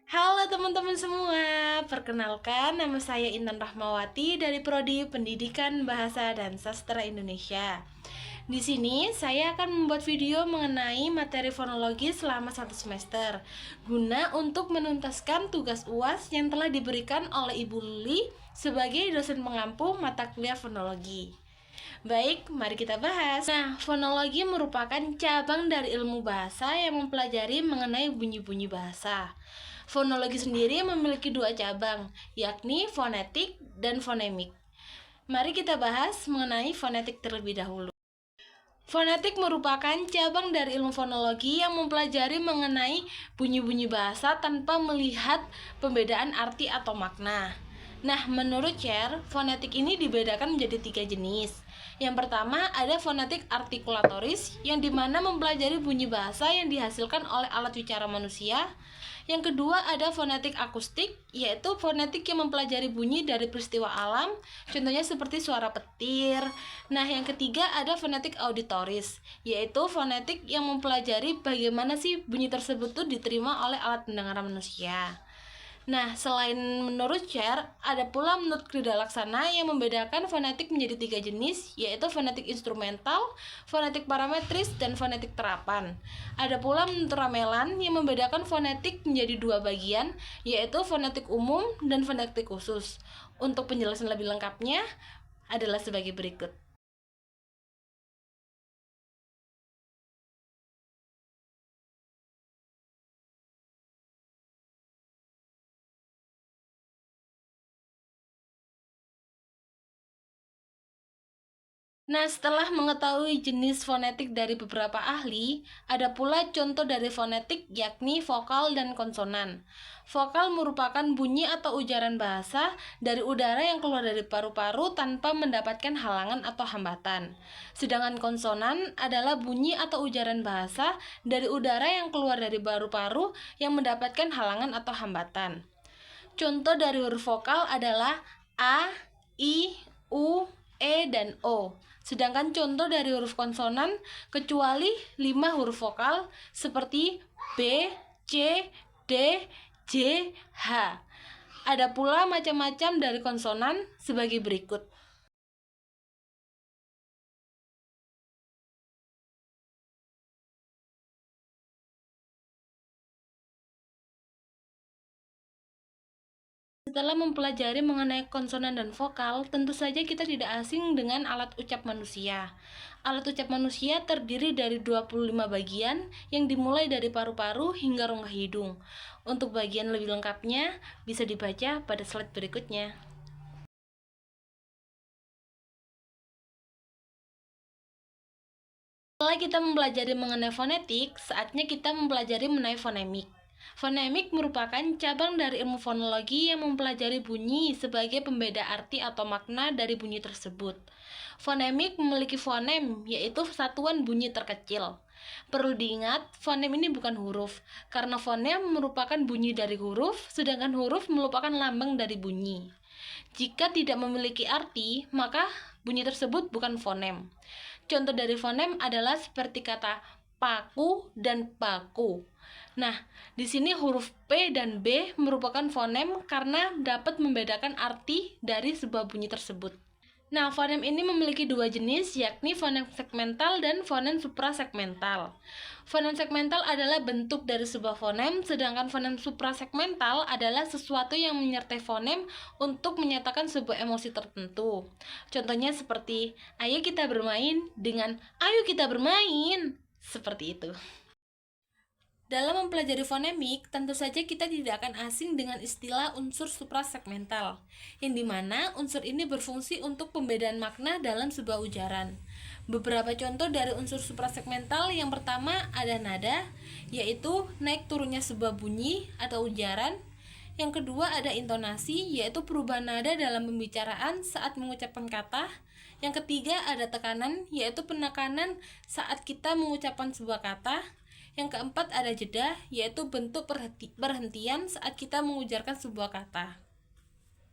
Halo teman-teman semua, perkenalkan nama saya Intan Rahmawati dari Prodi Pendidikan Bahasa dan Sastra Indonesia. Di sini saya akan membuat video mengenai materi fonologi selama 1 semester, guna untuk menuntaskan tugas UAS yang telah diberikan oleh Ibu Luli sebagai dosen pengampu mata kuliah fonologi. Baik, mari kita bahas. Nah, fonologi merupakan cabang dari ilmu bahasa yang mempelajari mengenai bunyi-bunyi bahasa. Fonologi sendiri memiliki 2 cabang, yakni fonetik dan fonemik. Mari kita bahas mengenai fonetik terlebih dahulu. Fonetik merupakan cabang dari ilmu fonologi yang mempelajari mengenai bunyi-bunyi bahasa tanpa melihat pembedaan arti atau makna. Nah, menurut Cher, fonetik ini dibedakan menjadi 3 jenis. Yang pertama ada fonetik artikulatoris, yang dimana mempelajari bunyi bahasa yang dihasilkan oleh alat bicara manusia. Yang kedua ada fonetik akustik, yaitu fonetik yang mempelajari bunyi dari peristiwa alam, contohnya seperti suara petir. Nah, yang ketiga ada fonetik auditoris, yaitu fonetik yang mempelajari bagaimana sih bunyi tersebut tuh diterima oleh alat pendengaran manusia. Nah, selain menurut Cher, ada pula menurut Krida Laksana yang membedakan fonetik menjadi 3 jenis, yaitu fonetik instrumental, fonetik parametris, dan fonetik terapan. Ada pula menurut Ramelan yang membedakan fonetik menjadi 2 bagian, yaitu fonetik umum dan fonetik khusus. Untuk penjelasan lebih lengkapnya adalah sebagai berikut. Nah, setelah mengetahui jenis fonetik dari beberapa ahli, ada pula contoh dari fonetik yakni vokal dan konsonan. Vokal merupakan bunyi atau ujaran bahasa dari udara yang keluar dari paru-paru tanpa mendapatkan halangan atau hambatan. Sedangkan konsonan adalah bunyi atau ujaran bahasa dari udara yang keluar dari paru-paru yang mendapatkan halangan atau hambatan. Contoh dari huruf vokal adalah A, I, U, E, dan O. Sedangkan contoh dari huruf konsonan kecuali 5 huruf vokal seperti B, C, D, J, H. Ada pula macam-macam dari konsonan sebagai berikut. Setelah mempelajari mengenai konsonan dan vokal, tentu saja kita tidak asing dengan alat ucap manusia. Alat ucap manusia terdiri dari 25 bagian yang dimulai dari paru-paru hingga rongga hidung. Untuk bagian lebih lengkapnya bisa dibaca pada slide berikutnya. Setelah kita mempelajari mengenai fonetik, saatnya kita mempelajari mengenai fonemik. Fonemik merupakan cabang dari ilmu fonologi yang mempelajari bunyi sebagai pembeda arti atau makna dari bunyi tersebut. Fonemik memiliki fonem, yaitu satuan bunyi terkecil. Perlu diingat, fonem ini bukan huruf, karena fonem merupakan bunyi dari huruf, sedangkan huruf merupakan lambang dari bunyi. Jika tidak memiliki arti, maka bunyi tersebut bukan fonem. Contoh dari fonem adalah seperti kata paku dan paku. Nah, di sini huruf P dan B merupakan fonem karena dapat membedakan arti dari sebuah bunyi tersebut. Nah, fonem ini memiliki 2 jenis, yakni fonem segmental dan fonem suprasegmental. Fonem segmental adalah bentuk dari sebuah fonem, sedangkan fonem suprasegmental adalah sesuatu yang menyertai fonem untuk menyatakan sebuah emosi tertentu. Contohnya seperti, ayo kita bermain dengan ayo kita bermain. Seperti itu. Dalam mempelajari fonemik, tentu saja kita tidak akan asing dengan istilah unsur suprasegmental, yang dimana unsur ini berfungsi untuk pembedaan makna dalam sebuah ujaran. Beberapa contoh dari unsur suprasegmental yang pertama ada nada, yaitu naik turunnya sebuah bunyi atau ujaran. Yang kedua ada intonasi, yaitu perubahan nada dalam pembicaraan saat mengucapkan kata. Yang ketiga ada tekanan, yaitu penekanan saat kita mengucapkan sebuah kata. Yang keempat ada jeda, yaitu bentuk perhentian saat kita mengujarkan sebuah kata.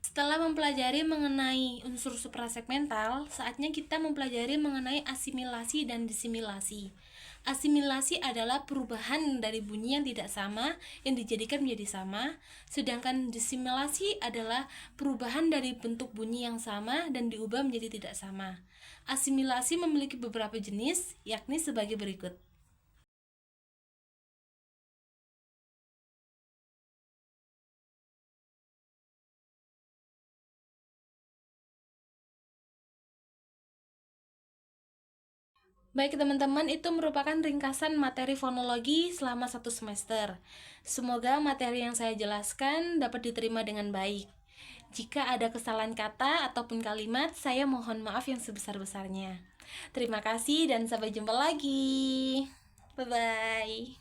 Setelah mempelajari mengenai unsur suprasegmental, saatnya kita mempelajari mengenai asimilasi dan disimilasi. Asimilasi adalah perubahan dari bunyi yang tidak sama yang dijadikan menjadi sama, sedangkan disimilasi adalah perubahan dari bentuk bunyi yang sama dan diubah menjadi tidak sama. Asimilasi memiliki beberapa jenis, yakni sebagai berikut. Baik teman-teman, itu merupakan ringkasan materi fonologi selama 1 semester. Semoga materi yang saya jelaskan dapat diterima dengan baik. Jika ada kesalahan kata ataupun kalimat, saya mohon maaf yang sebesar-besarnya. Terima kasih dan sampai jumpa lagi. Bye-bye.